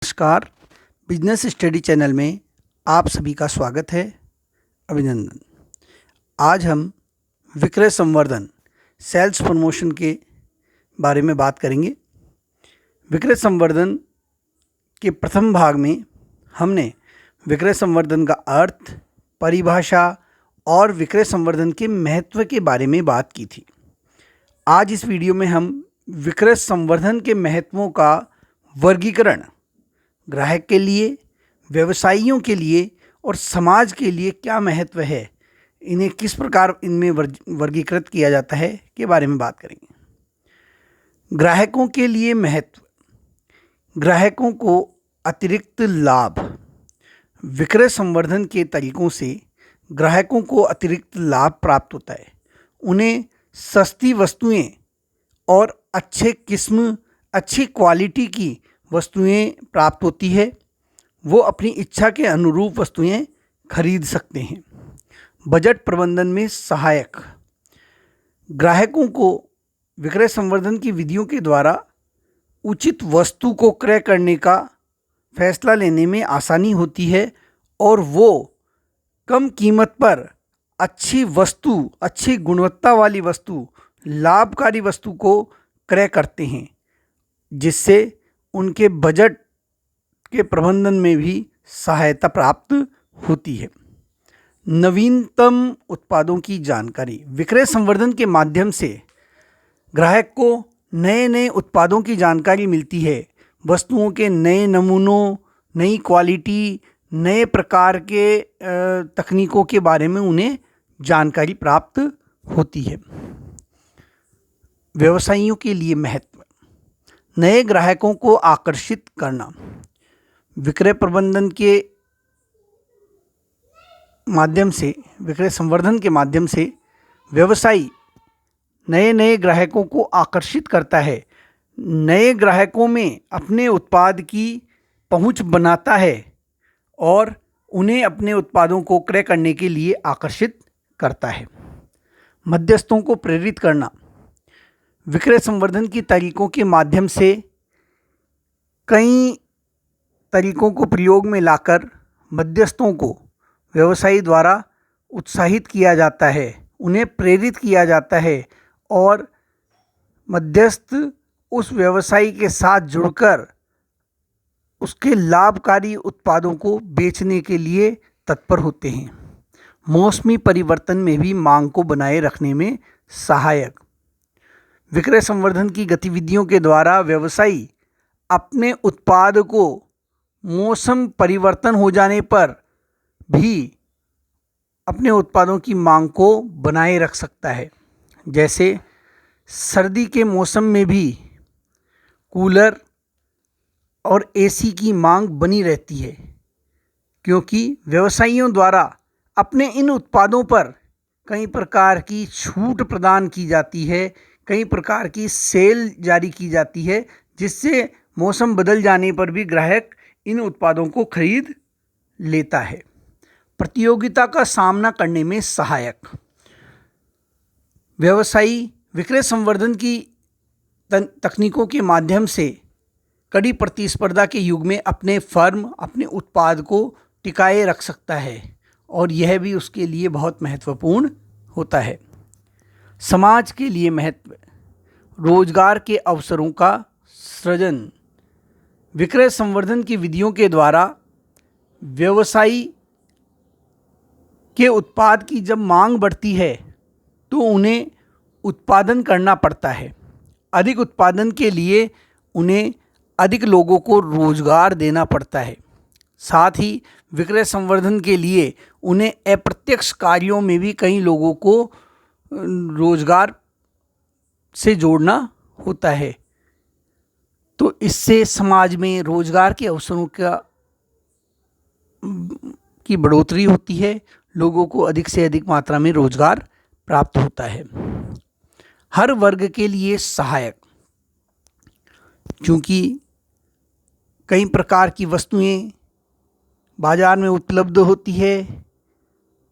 नमस्कार। Business study channel में आप सभी का स्वागत है। अभिनंदन। आज हम विक्रय संवर्धन सेल्स प्रमोशन के बारे में बात करेंगे। विक्रय संवर्धन के प्रथम भाग में हमने विक्रय संवर्धन का अर्थ, परिभाषा और विक्रय संवर्धन के महत्व के बारे में बात की थी। आज इस वीडियो में हम विक्रय संवर्धन के महत्वों का वर्गीकरण, ग्राहक के लिए, व्यवसायियों के लिए और समाज के लिए क्या महत्व है, इन्हें किस प्रकार इनमें वर्गीकृत किया जाता है के बारे में बात करेंगे। ग्राहकों के लिए महत्व। ग्राहकों को अतिरिक्त लाभ। विक्रय संवर्धन के तरीकों से ग्राहकों को अतिरिक्त लाभ प्राप्त होता है। उन्हें सस्ती वस्तुएं और अच्छी क्वालिटी की वस्तुएं प्राप्त होती है। वो अपनी इच्छा के अनुरूप वस्तुएं खरीद सकते हैं। बजट प्रबंधन में सहायक। ग्राहकों को विक्रय संवर्धन की विधियों के द्वारा उचित वस्तु को क्रय करने का फैसला लेने में आसानी होती है और वो कम कीमत पर अच्छी गुणवत्ता वाली वस्तु, लाभकारी वस्तु को क्रय करते हैं, जिससे उनके बजट के प्रबंधन में भी सहायता प्राप्त होती है। नवीनतम उत्पादों की जानकारी। विक्रय संवर्धन के माध्यम से ग्राहक को नए नए उत्पादों की जानकारी मिलती है। वस्तुओं के नए नमूनों, नई क्वालिटी, नए प्रकार के तकनीकों के बारे में उन्हें जानकारी प्राप्त होती है। व्यवसायियों के लिए महत्व। नए ग्राहकों को आकर्षित करना। विक्रय प्रबंधन के माध्यम से, विक्रय संवर्धन के माध्यम से व्यवसायी नए ग्राहकों को आकर्षित करता है, नए ग्राहकों में अपने उत्पाद की पहुंच बनाता है और उन्हें अपने उत्पादों को क्रय करने के लिए आकर्षित करता है। मध्यस्थों को प्रेरित करना। विक्रय संवर्धन की तरीकों के माध्यम से कई तरीकों को प्रयोग में लाकर मध्यस्थों को व्यवसायी द्वारा उत्साहित किया जाता है, उन्हें प्रेरित किया जाता है और मध्यस्थ उस व्यवसायी के साथ जुड़कर उसके लाभकारी उत्पादों को बेचने के लिए तत्पर होते हैं। मौसमी परिवर्तन में भी मांग को बनाए रखने में सहायक। विक्रय संवर्धन की गतिविधियों के द्वारा व्यवसायी अपने उत्पाद को मौसम परिवर्तन हो जाने पर भी अपने उत्पादों की मांग को बनाए रख सकता है। जैसे सर्दी के मौसम में भी कूलर और एसी की मांग बनी रहती है, क्योंकि व्यवसायियों द्वारा अपने इन उत्पादों पर कई प्रकार की छूट प्रदान की जाती है, कई प्रकार की सेल जारी की जाती है, जिससे मौसम बदल जाने पर भी ग्राहक इन उत्पादों को खरीद लेता है। प्रतियोगिता का सामना करने में सहायक। व्यवसायी विक्रय संवर्धन की तकनीकों के माध्यम से कड़ी प्रतिस्पर्धा के युग में अपने फर्म, अपने उत्पाद को टिकाए रख सकता है और यह भी उसके लिए बहुत महत्वपूर्ण होता है। समाज के लिए महत्व। रोजगार के अवसरों का सृजन। विक्रय संवर्धन की विधियों के द्वारा व्यवसायी के उत्पाद की जब मांग बढ़ती है तो उन्हें उत्पादन करना पड़ता है। अधिक उत्पादन के लिए उन्हें अधिक लोगों को रोजगार देना पड़ता है। साथ ही विक्रय संवर्धन के लिए उन्हें अप्रत्यक्ष कार्यों में भी कई लोगों को रोजगार से जोड़ना होता है। तो इससे समाज में रोजगार के अवसरों की बढ़ोतरी होती है, लोगों को अधिक से अधिक मात्रा में रोजगार प्राप्त होता है। हर वर्ग के लिए सहायक। क्योंकि कई प्रकार की वस्तुएं बाजार में उपलब्ध होती है,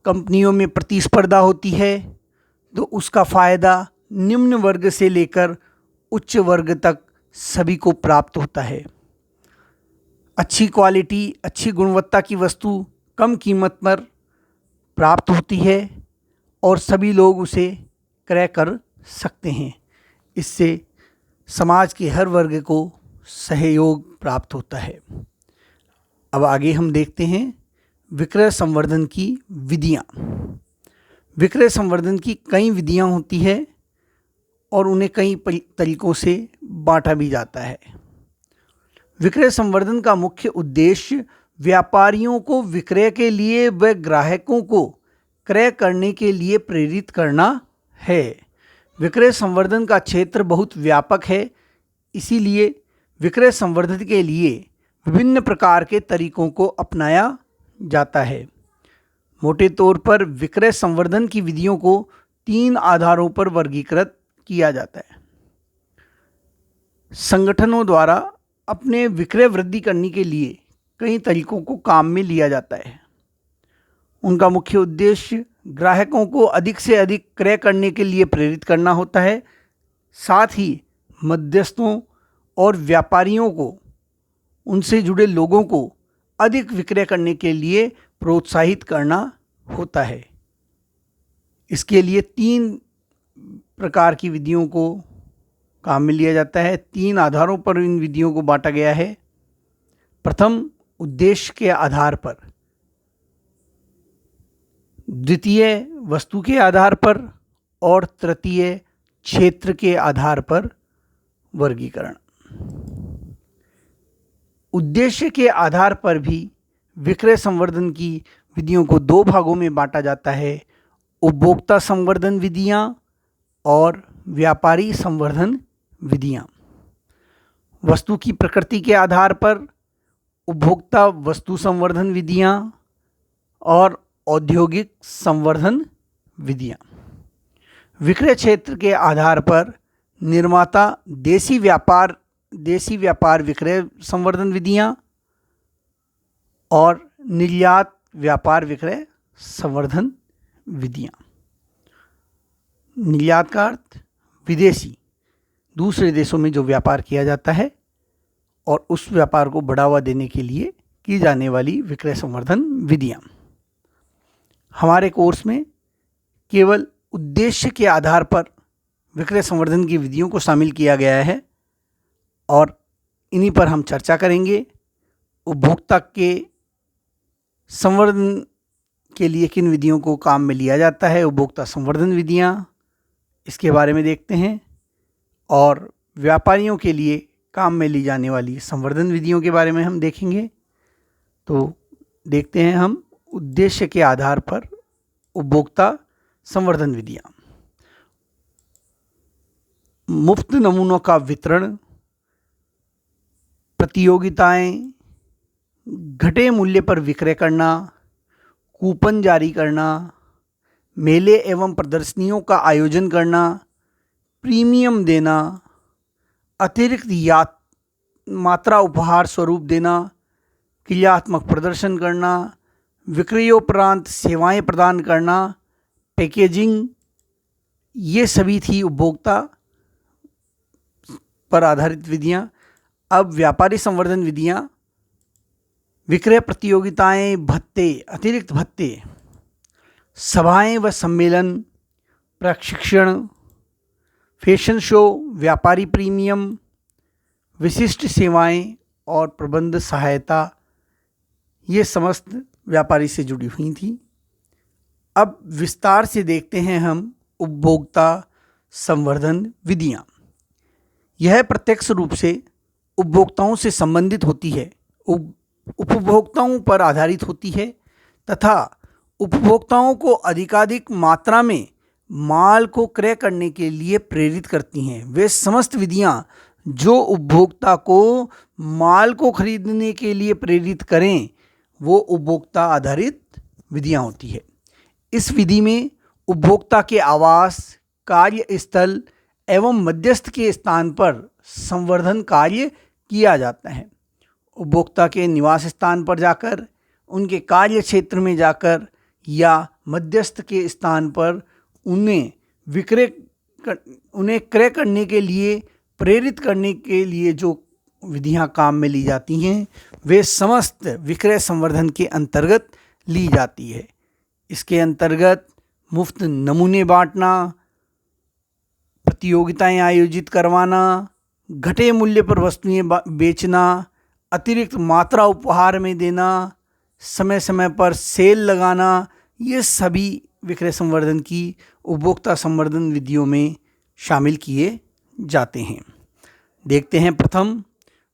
कंपनियों में प्रतिस्पर्धा होती है, तो उसका फ़ायदा निम्न वर्ग से लेकर उच्च वर्ग तक सभी को प्राप्त होता है। अच्छी क्वालिटी, अच्छी गुणवत्ता की वस्तु कम कीमत पर प्राप्त होती है और सभी लोग उसे क्रय कर सकते हैं। इससे समाज के हर वर्ग को सहयोग प्राप्त होता है। अब आगे हम देखते हैं विक्रय संवर्धन की विधियाँ। विक्रय संवर्धन की कई विधियाँ होती है और उन्हें कई तरीकों से बांटा भी जाता है। विक्रय संवर्धन का मुख्य उद्देश्य व्यापारियों को विक्रय के लिए व ग्राहकों को क्रय करने के लिए प्रेरित करना है। विक्रय संवर्धन का क्षेत्र बहुत व्यापक है, इसीलिए विक्रय संवर्धन के लिए विभिन्न प्रकार के तरीकों को अपनाया जाता है। मोटे तौर पर विक्रय संवर्धन की विधियों को 3 आधारों पर वर्गीकृत किया जाता है। संगठनों द्वारा अपने विक्रय वृद्धि करने के लिए कई तरीकों को काम में लिया जाता है। उनका मुख्य उद्देश्य ग्राहकों को अधिक से अधिक क्रय करने के लिए प्रेरित करना होता है। साथ ही मध्यस्थों और व्यापारियों को, उनसे जुड़े लोगों को अधिक विक्रय करने के लिए प्रोत्साहित करना होता है। इसके लिए 3 प्रकार की विधियों को काम में लिया जाता है। 3 आधारों पर इन विधियों को बांटा गया है। प्रथम, उद्देश्य के आधार पर। द्वितीय, वस्तु के आधार पर। और तृतीय, क्षेत्र के आधार पर वर्गीकरण। उद्देश्य के आधार पर भी विक्रय संवर्धन की विधियों को 2 भागों में बांटा जाता है: उपभोक्ता संवर्धन विधियाँ और व्यापारी संवर्धन विधियाँ। वस्तु की प्रकृति के आधार पर उपभोक्ता वस्तु संवर्धन विधियाँ और औद्योगिक संवर्धन विधियाँ। विक्रय क्षेत्र के आधार पर निर्माता देसी व्यापार विक्रय संवर्धन विधियाँ और निर्यात व्यापार विक्रय संवर्धन विधियाँ। निर्यात का अर्थ विदेशी, दूसरे देशों में जो व्यापार किया जाता है और उस व्यापार को बढ़ावा देने के लिए की जाने वाली विक्रय संवर्धन विधियाँ। हमारे कोर्स में केवल उद्देश्य के आधार पर विक्रय संवर्धन की विधियों को शामिल किया गया है और इन्हीं पर हम चर्चा करेंगे। उपभोक्ता के संवर्धन के लिए किन विधियों को काम में लिया जाता है, उपभोक्ता संवर्धन विधियाँ, इसके बारे में देखते हैं। और व्यापारियों के लिए काम में ली जाने वाली संवर्धन विधियों के बारे में हम देखेंगे। तो देखते हैं हम उद्देश्य के आधार पर उपभोक्ता संवर्धन विधियाँ। मुफ्त नमूनों का वितरण, प्रतियोगिताएं, घटे मूल्य पर विक्रय करना, कूपन जारी करना, मेले एवं प्रदर्शनियों का आयोजन करना, प्रीमियम देना, अतिरिक्त मात्रा उपहार स्वरूप देना, क्रियात्मक प्रदर्शन करना, विक्रयोपरांत सेवाएं प्रदान करना, पैकेजिंग, ये सभी थी उपभोक्ता पर आधारित विधियाँ। अब व्यापारी संवर्धन विधियाँ, विक्रय प्रतियोगिताएं, भत्ते, अतिरिक्त भत्ते, सभाएं व सम्मेलन, प्रशिक्षण, फैशन शो, व्यापारी प्रीमियम, विशिष्ट सेवाएं और प्रबंध सहायता, ये समस्त व्यापारी से जुड़ी हुई थी। अब विस्तार से देखते हैं हम उपभोक्ता संवर्धन विधियाँ। यह प्रत्यक्ष रूप से उपभोक्ताओं से संबंधित होती है, उपभोक्ताओं पर आधारित होती है तथा उपभोक्ताओं को अधिकाधिक मात्रा में माल को क्रय करने के लिए प्रेरित करती हैं। वे समस्त विधियां जो उपभोक्ता को माल को खरीदने के लिए प्रेरित करें, वो उपभोक्ता आधारित विधियां होती है। इस विधि में उपभोक्ता के आवास, कार्यस्थल एवं मध्यस्थ के स्थान पर संवर्धन कार्य किया जाता है। उपभोक्ता के निवास स्थान पर जाकर, उनके कार्य क्षेत्र में जाकर या मध्यस्थ के स्थान पर उन्हें क्रय करने के लिए प्रेरित करने के लिए जो विधियां काम में ली जाती हैं वे समस्त विक्रय संवर्धन के अंतर्गत ली जाती है। इसके अंतर्गत मुफ्त नमूने बांटना, प्रतियोगिताएं आयोजित करवाना, घटे मूल्य पर वस्तुएं बेचना, अतिरिक्त मात्रा उपहार में देना, समय समय पर सेल लगाना, ये सभी विक्रय संवर्धन की उपभोक्ता संवर्धन विधियों में शामिल किए जाते हैं। देखते हैं प्रथम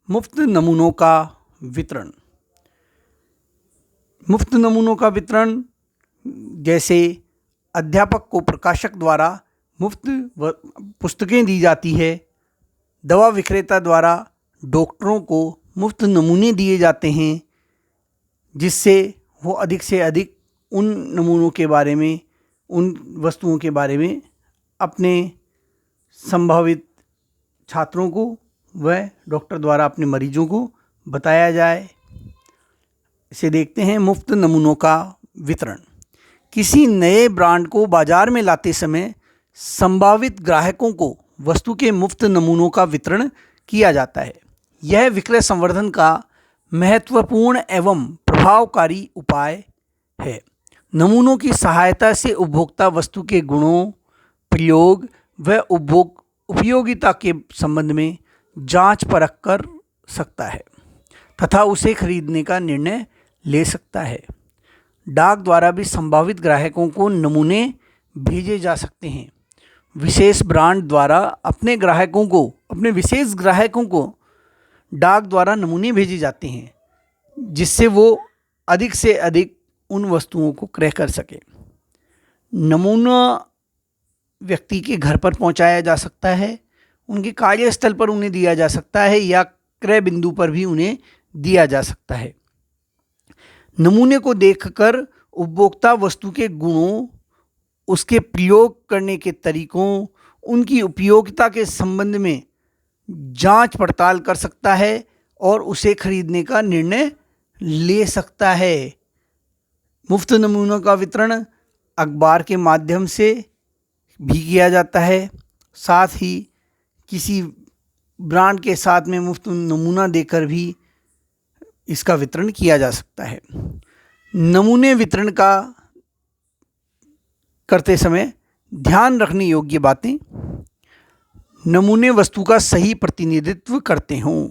मुफ्त नमूनों का वितरण। मुफ्त नमूनों का वितरण जैसे अध्यापक को प्रकाशक द्वारा मुफ्त पुस्तकें दी जाती है, दवा विक्रेता द्वारा डॉक्टरों को मुफ्त नमूने दिए जाते हैं जिससे वो अधिक से अधिक उन नमूनों के बारे में, उन वस्तुओं के बारे में अपने संभावित छात्रों को व डॉक्टर द्वारा अपने मरीजों को बताया जाए। इसे देखते हैं मुफ्त नमूनों का वितरण। किसी नए ब्रांड को बाजार में लाते समय संभावित ग्राहकों को वस्तु के मुफ्त नमूनों का वितरण किया जाता है। यह विक्रय संवर्धन का महत्वपूर्ण एवं प्रभावकारी उपाय है। नमूनों की सहायता से उपभोक्ता वस्तु के गुणों, प्रयोग व उपयोगिता के संबंध में जांच परख कर सकता है तथा उसे खरीदने का निर्णय ले सकता है। डाक द्वारा भी संभावित ग्राहकों को नमूने भेजे जा सकते हैं। विशेष ब्रांड द्वारा अपने विशेष ग्राहकों को डाक द्वारा नमूने भेजे जाते हैं जिससे वो अधिक से अधिक उन वस्तुओं को क्रय कर सके। नमूना व्यक्ति के घर पर पहुंचाया जा सकता है, उनके कार्यस्थल पर उन्हें दिया जा सकता है या क्रय बिंदु पर भी उन्हें दिया जा सकता है। नमूने को देखकर उपभोक्ता वस्तु के गुणों, उसके प्रयोग करने के तरीकों, उनकी उपयोगिता के संबंध में जांच पड़ताल कर सकता है और उसे खरीदने का निर्णय ले सकता है। मुफ्त नमूनों का वितरण अखबार के माध्यम से भी किया जाता है। साथ ही किसी ब्रांड के साथ में मुफ्त नमूना देकर भी इसका वितरण किया जा सकता है। नमूने वितरण का करते समय ध्यान रखने योग्य बातें। नमूने वस्तु का सही प्रतिनिधित्व करते हों,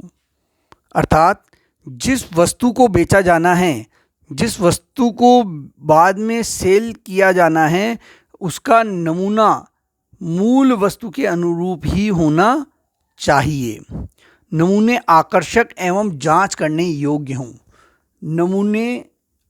अर्थात जिस वस्तु को बेचा जाना है, जिस वस्तु को बाद में सेल किया जाना है, उसका नमूना मूल वस्तु के अनुरूप ही होना चाहिए। नमूने आकर्षक एवं जांच करने योग्य हों। नमूने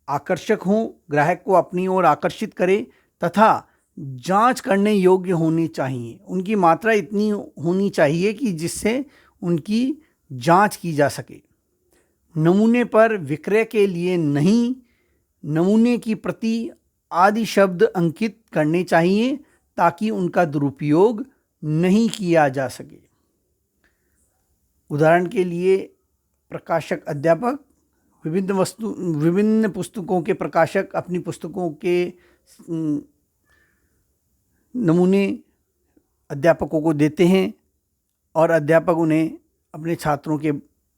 आकर्षक हों, ग्राहक को अपनी ओर आकर्षित करें तथा जांच करने योग्य होनी चाहिए। उनकी मात्रा इतनी होनी चाहिए कि जिससे उनकी जांच की जा सके। नमूने पर विक्रय के लिए नहीं, नमूने की प्रति आदि शब्द अंकित करने चाहिए ताकि उनका दुरुपयोग नहीं किया जा सके। उदाहरण के लिए प्रकाशक अध्यापक, विभिन्न पुस्तकों के प्रकाशक अपनी पुस्तकों के नमूने अध्यापकों को देते हैं और अध्यापक उन्हें अपने छात्रों के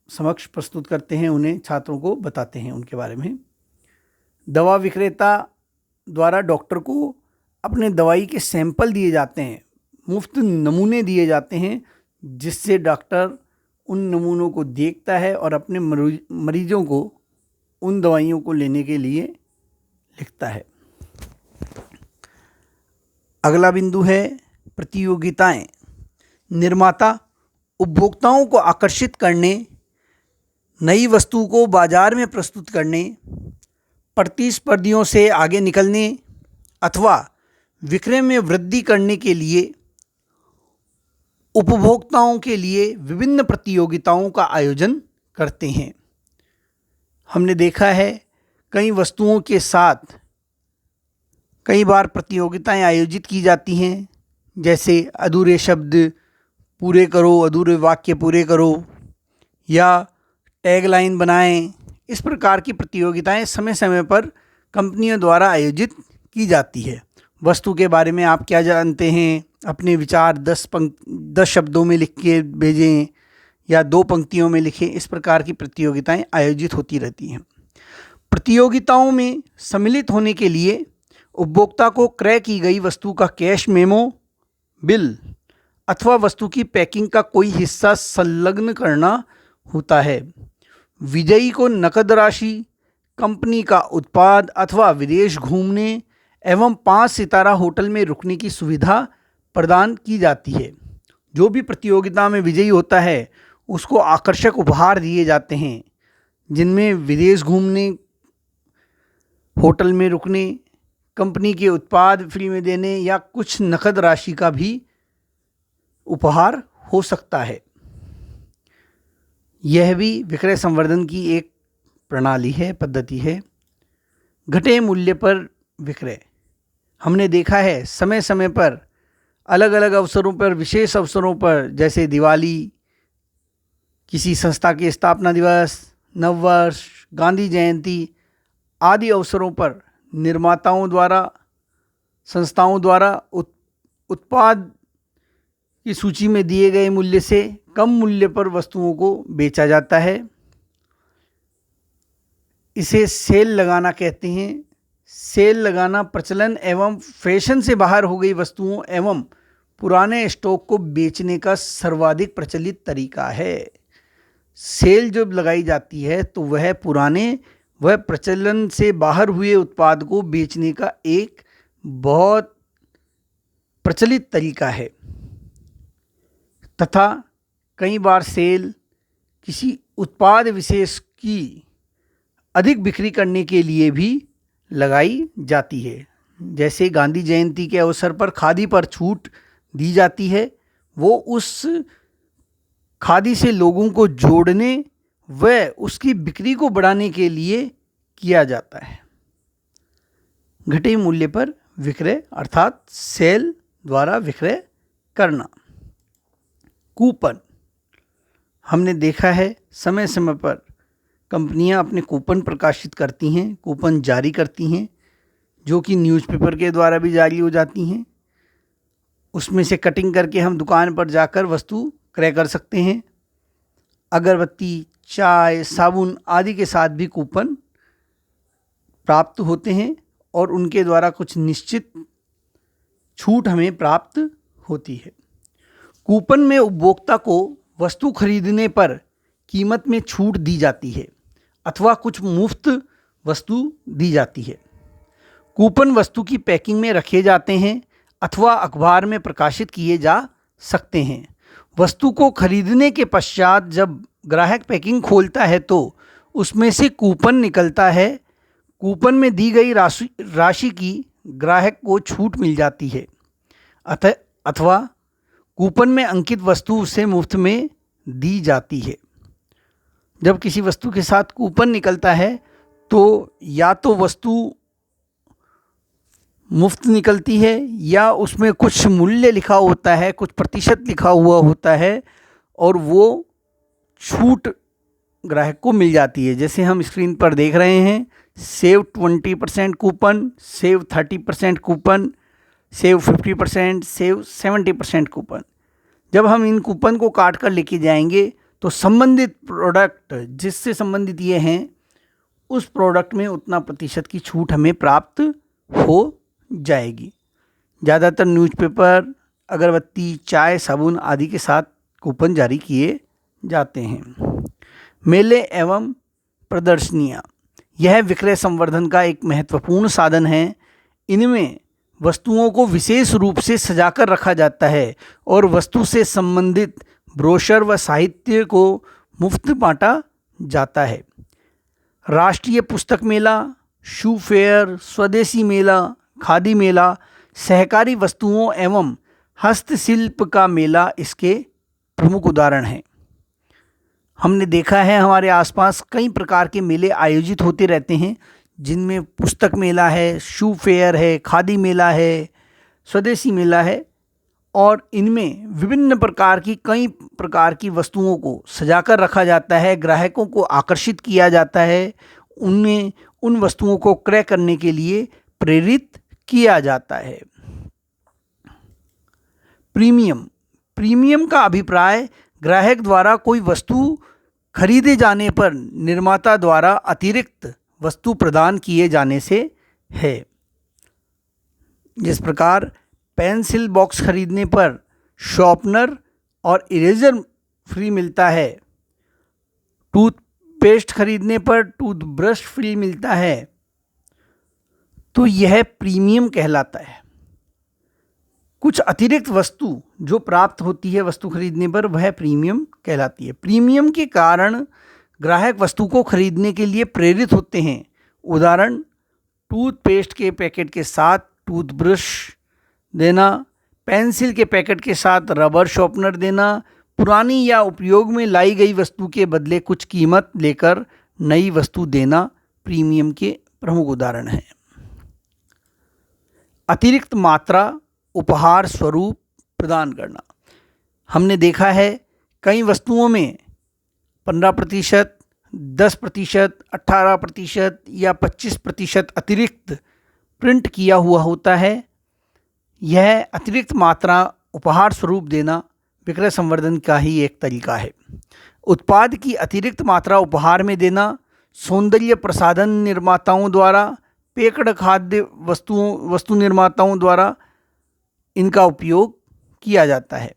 समक्ष प्रस्तुत करते हैं, उन्हें छात्रों को बताते हैं उनके बारे में। दवा विक्रेता द्वारा डॉक्टर को अपने दवाई के सैंपल दिए जाते हैं, मुफ्त नमूने दिए जाते हैं जिससे डॉक्टर उन नमूनों को देखता है और अपने मरीजों को उन दवाइयों को लेने के लिए लिखता है। अगला बिंदु है प्रतियोगिताएं। निर्माता उपभोक्ताओं को आकर्षित करने, नई वस्तु को बाजार में प्रस्तुत करने, प्रतिस्पर्धियों से आगे निकलने अथवा विक्रय में वृद्धि करने के लिए उपभोक्ताओं के लिए विभिन्न प्रतियोगिताओं का आयोजन करते हैं। हमने देखा है कई वस्तुओं के साथ कई बार प्रतियोगिताएं आयोजित की जाती हैं, जैसे अधूरे शब्द पूरे करो, अधूरे वाक्य पूरे करो या टैगलाइन बनाएं। इस प्रकार की प्रतियोगिताएं समय समय पर कंपनियों द्वारा आयोजित की जाती है। वस्तु के बारे में आप क्या जानते हैं, अपने विचार 10 शब्दों में लिख के भेजें या 2 पंक्तियों में लिखें, इस प्रकार की प्रतियोगिताएं आयोजित होती रहती हैं। प्रतियोगिताओं में सम्मिलित होने के लिए उपभोक्ता को क्रय की गई वस्तु का कैश मेमो, बिल अथवा वस्तु की पैकिंग का कोई हिस्सा संलग्न करना होता है। विजयी को नकद राशि, कंपनी का उत्पाद अथवा विदेश घूमने एवं 5 सितारा होटल में रुकने की सुविधा प्रदान की जाती है। जो भी प्रतियोगिता में विजयी होता है उसको आकर्षक उपहार दिए जाते हैं, जिनमें विदेश घूमने, होटल में रुकने, कंपनी के उत्पाद फ्री में देने या कुछ नकद राशि का भी उपहार हो सकता है। यह भी विक्रय संवर्धन की एक प्रणाली है, पद्धति है। घटे मूल्य पर विक्रय। हमने देखा है समय समय पर अलग अलग अवसरों पर, विशेष अवसरों पर, जैसे दिवाली, किसी संस्था के स्थापना दिवस, नववर्ष, गांधी जयंती आदि अवसरों पर निर्माताओं द्वारा, संस्थाओं द्वारा उत्पाद की सूची में दिए गए मूल्य से कम मूल्य पर वस्तुओं को बेचा जाता है। इसे सेल लगाना कहते हैं। सेल लगाना प्रचलन एवं फैशन से बाहर हो गई वस्तुओं एवं पुराने स्टॉक को बेचने का सर्वाधिक प्रचलित तरीका है। सेल जब लगाई जाती है तो वह प्रचलन से बाहर हुए उत्पाद को बेचने का एक बहुत प्रचलित तरीका है तथा कई बार सेल किसी उत्पाद विशेष की अधिक बिक्री करने के लिए भी लगाई जाती है। जैसे गांधी जयंती के अवसर पर खादी पर छूट दी जाती है, वो उस खादी से लोगों को जोड़ने व उसकी बिक्री को बढ़ाने के लिए किया जाता है। घटे मूल्य पर विक्रय अर्थात सेल द्वारा विक्रय करना। कूपन। हमने देखा है समय समय पर कंपनियां अपने कूपन प्रकाशित करती हैं, कूपन जारी करती हैं, जो कि न्यूज़पेपर के द्वारा भी जारी हो जाती हैं। उसमें से कटिंग करके हम दुकान पर जाकर वस्तु क्रय कर सकते हैं। अगरबत्ती, चाय, साबुन आदि के साथ भी कूपन प्राप्त होते हैं और उनके द्वारा कुछ निश्चित छूट हमें प्राप्त होती है। कूपन में उपभोक्ता को वस्तु खरीदने पर कीमत में छूट दी जाती है अथवा कुछ मुफ्त वस्तु दी जाती है। कूपन वस्तु की पैकिंग में रखे जाते हैं अथवा अखबार में प्रकाशित किए जा सकते हैं। वस्तु को खरीदने के पश्चात जब ग्राहक पैकिंग खोलता है तो उसमें से कूपन निकलता है। कूपन में दी गई राशि की ग्राहक को छूट मिल जाती है अथवा कूपन में अंकित वस्तु उसे मुफ्त में दी जाती है। जब किसी वस्तु के साथ कूपन निकलता है तो या तो वस्तु मुफ्त निकलती है या उसमें कुछ मूल्य लिखा होता है, कुछ प्रतिशत लिखा हुआ होता है और वो छूट ग्राहक को मिल जाती है। जैसे हम स्क्रीन पर देख रहे हैं, save 20% coupon, save 30% coupon, save 50%, save 70% coupon. जब हम इन कूपन को काट कर लेके जाएंगे तो संबंधित प्रोडक्ट जिससे संबंधित ये हैं उस प्रोडक्ट में उतना प्रतिशत की छूट हमें प्राप्त हो जाएगी। ज़्यादातर न्यूज़पेपर, अगरबत्ती, चाय, साबुन आदि के साथ कूपन जारी किए जाते हैं। मेले एवं प्रदर्शनियाँ, यह विक्रय संवर्धन का एक महत्वपूर्ण साधन है। इनमें वस्तुओं को विशेष रूप से सजाकर रखा जाता है और वस्तु से संबंधित ब्रोशर व साहित्य को मुफ्त बांटा जाता है। राष्ट्रीय पुस्तक मेला, शू फेयर, स्वदेशी मेला, खादी मेला, सहकारी वस्तुओं एवं हस्तशिल्प का मेला इसके प्रमुख उदाहरण हैं। हमने देखा है हमारे आसपास कई प्रकार के मेले आयोजित होते रहते हैं, जिनमें पुस्तक मेला है, शू फेयर है, खादी मेला है, स्वदेशी मेला है और इनमें विभिन्न प्रकार की कई प्रकार की वस्तुओं को सजाकर रखा जाता है, ग्राहकों को आकर्षित किया जाता है, उनमें उन वस्तुओं को क्रय करने के लिए प्रेरित किया जाता है। प्रीमियम का अभिप्राय ग्राहक द्वारा कोई वस्तु खरीदे जाने पर निर्माता द्वारा अतिरिक्त वस्तु प्रदान किए जाने से है। जिस प्रकार पेंसिल बॉक्स खरीदने पर शॉर्पनर और इरेजर फ्री मिलता है, टूथपेस्ट खरीदने पर टूथब्रश फ्री मिलता है, तो यह प्रीमियम कहलाता है। कुछ अतिरिक्त वस्तु जो प्राप्त होती है वस्तु खरीदने पर, वह प्रीमियम कहलाती है। प्रीमियम के कारण ग्राहक वस्तु को खरीदने के लिए प्रेरित होते हैं। उदाहरण, टूथपेस्ट के पैकेट के साथ टूथब्रश देना, पेंसिल के पैकेट के साथ रबर शॉर्पनर देना, पुरानी या उपयोग में लाई गई वस्तु के बदले कुछ कीमत लेकर नई वस्तु देना प्रीमियम के प्रमुख उदाहरण हैं। अतिरिक्त मात्रा उपहार स्वरूप प्रदान करना। हमने देखा है कई वस्तुओं में 15%, 10%, 18% या 25% अतिरिक्त प्रिंट किया हुआ होता है। यह अतिरिक्त मात्रा उपहार स्वरूप देना विक्रय संवर्धन का ही एक तरीका है। उत्पाद की अतिरिक्त मात्रा उपहार में देना सौंदर्य प्रसाधन निर्माताओं द्वारा, पैक्ड खाद्य वस्तु निर्माताओं द्वारा इनका उपयोग किया जाता है।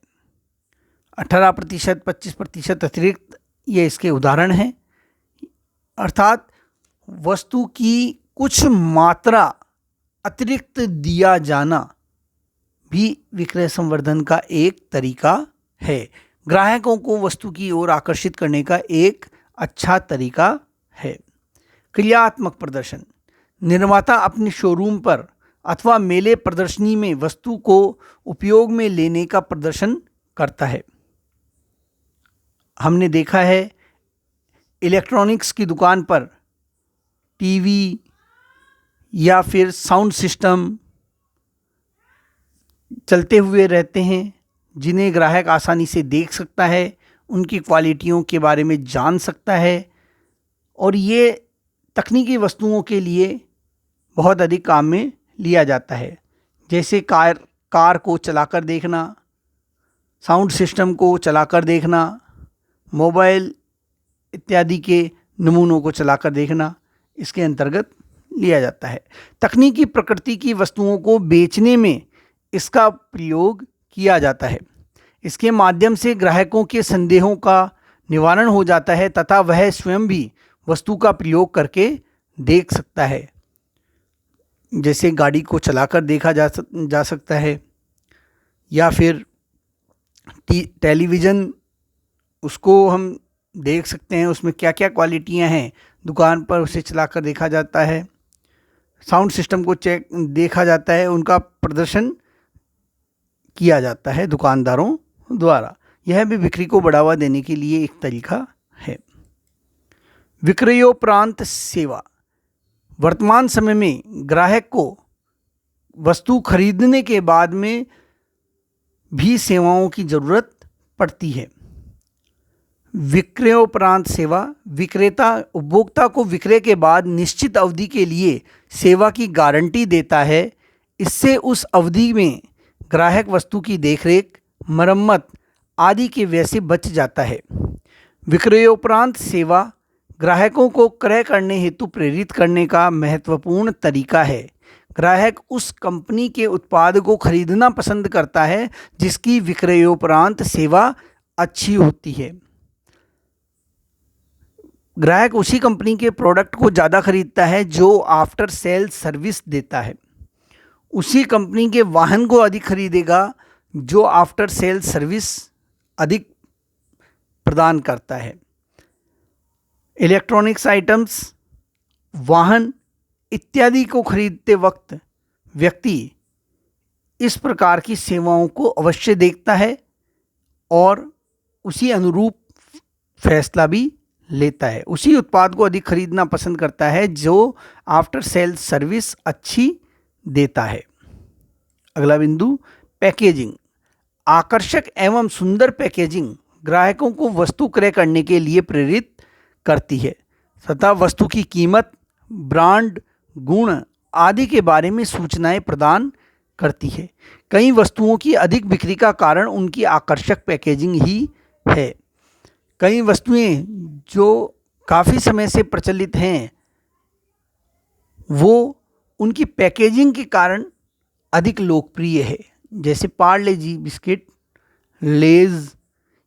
18%, 25% अतिरिक्त ये इसके उदाहरण हैं। अर्थात वस्तु की कुछ मात्रा अतिरिक्त दिया जाना भी विक्रय संवर्धन का एक तरीका है। ग्राहकों को वस्तु की ओर आकर्षित करने का एक अच्छा तरीका है। क्रियात्मक प्रदर्शन। निर्माता अपने शोरूम पर अथवा मेले प्रदर्शनी में वस्तु को उपयोग में लेने का प्रदर्शन करता है। हमने देखा है इलेक्ट्रॉनिक्स की दुकान पर टीवी या फिर साउंड सिस्टम चलते हुए रहते हैं, जिन्हें ग्राहक आसानी से देख सकता है, उनकी क्वालिटियों के बारे में जान सकता है, और ये तकनीकी वस्तुओं के लिए बहुत अधिक काम में लिया जाता है। जैसे कार को चलाकर देखना, साउंड सिस्टम को चलाकर देखना, मोबाइल इत्यादि के नमूनों को चलाकर देखना इसके अंतर्गत लिया जाता है। तकनीकी प्रकृति की वस्तुओं को बेचने में इसका प्रयोग किया जाता है। इसके माध्यम से ग्राहकों के संदेहों का निवारण हो जाता है तथा वह स्वयं भी वस्तु का प्रयोग करके देख सकता है। जैसे गाड़ी को चलाकर देखा जा सकता है, या फिर टेलीविज़न, उसको हम देख सकते हैं उसमें क्या क्या क्वालिटियां हैं, दुकान पर उसे चलाकर देखा जाता है। साउंड सिस्टम को देखा जाता है, उनका प्रदर्शन किया जाता है दुकानदारों द्वारा। यह भी बिक्री को बढ़ावा देने के लिए एक तरीका है। विक्रयोपरांत सेवा। वर्तमान समय में ग्राहक को वस्तु खरीदने के बाद में भी सेवाओं की ज़रूरत पड़ती है। विक्रयोपरांत सेवा। विक्रेता उपभोक्ता को विक्रय के बाद निश्चित अवधि के लिए सेवा की गारंटी देता है। इससे उस अवधि में ग्राहक वस्तु की देखरेख, मरम्मत आदि के व्यय से बच जाता है। विक्रयोपरांत सेवा ग्राहकों को क्रय करने हेतु प्रेरित करने का महत्वपूर्ण तरीका है। ग्राहक उस कंपनी के उत्पाद को खरीदना पसंद करता है जिसकी विक्रयोपरांत सेवा अच्छी होती है। ग्राहक उसी कंपनी के प्रोडक्ट को ज़्यादा खरीदता है जो आफ्टर सेल सर्विस देता है। उसी कंपनी के वाहन को अधिक खरीदेगा जो आफ्टर सेल सर्विस अधिक प्रदान करता है। इलेक्ट्रॉनिक्स आइटम्स, वाहन इत्यादि को खरीदते वक्त व्यक्ति इस प्रकार की सेवाओं को अवश्य देखता है और उसी अनुरूप फैसला भी लेता है। उसी उत्पाद को अधिक खरीदना पसंद करता है जो आफ्टर सेल सर्विस अच्छी देता है। अगला बिंदु, पैकेजिंग। आकर्षक एवं सुंदर पैकेजिंग ग्राहकों को वस्तु क्रय करने के लिए प्रेरित करती है तथा वस्तु की कीमत, ब्रांड, गुण आदि के बारे में सूचनाएं प्रदान करती है। कई वस्तुओं की अधिक बिक्री का कारण उनकी आकर्षक पैकेजिंग ही है। कई वस्तुएं जो काफ़ी समय से प्रचलित हैं वो उनकी पैकेजिंग के कारण अधिक लोकप्रिय है, जैसे पार्ले जी बिस्किट, लेज़।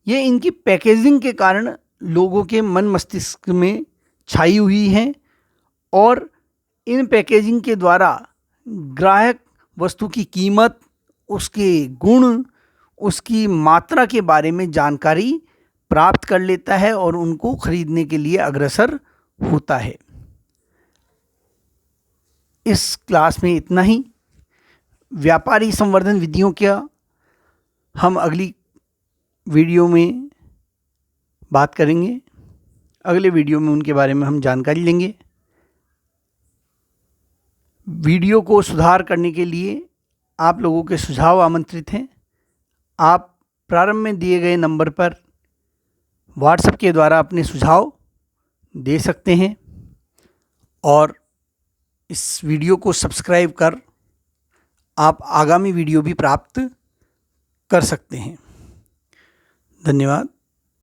ये इनकी पैकेजिंग के कारण लोगों के मन मस्तिष्क में छाई हुई हैं और इन पैकेजिंग के द्वारा ग्राहक वस्तु की कीमत, उसके गुण, उसकी मात्रा के बारे में जानकारी प्राप्त कर लेता है और उनको खरीदने के लिए अग्रसर होता है। इस क्लास में इतना ही। व्यापारी संवर्धन विधियों का हम अगली वीडियो में बात करेंगे। अगले वीडियो में उनके बारे में हम जानकारी लेंगे। वीडियो को सुधार करने के लिए आप लोगों के सुझाव आमंत्रित हैं। आप प्रारंभ में दिए गए नंबर पर व्हाट्सएप के द्वारा अपने सुझाव दे सकते हैं और इस वीडियो को सब्सक्राइब कर आप आगामी वीडियो भी प्राप्त कर सकते हैं। धन्यवाद।